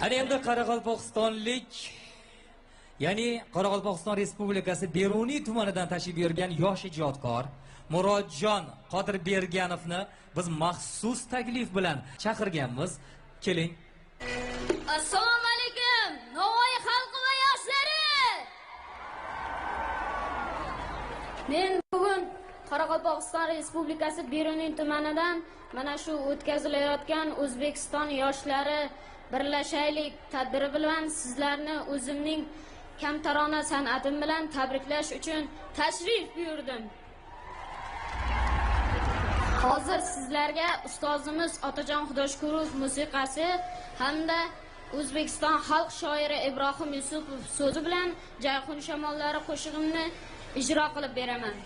Ana endi Qoraqalpog'istonlik, ya'ni Qoraqalpog'iston Respublikasi Beruniy tumanidan tashrif buyurgan yosh ijodkor Murodjon Qodirberganovni biz maxsus taklif bilan chaqirganmiz. Keling. Assalomu alaykum, Navoiy xalqi va yoshlari. Men bugun Qoraqalpog'iston Respublikasi Beruniy tumanidan mana shu o'tkazilayotgan O'zbekiston yoshlari birlashaylik tadbiri bilan sizlarni o'zimning kamtarona san'atim bilan tabriklash uchun tashrif buyurdim. Hozir sizlarga ustozimiz Otajon Xudoshkurov musiqasi hamda O'zbekiston xalq shoiri Ibrohim Yusupov so'zi bilan Jayhun shamollari qo'shig'imni ijro qilib beraman.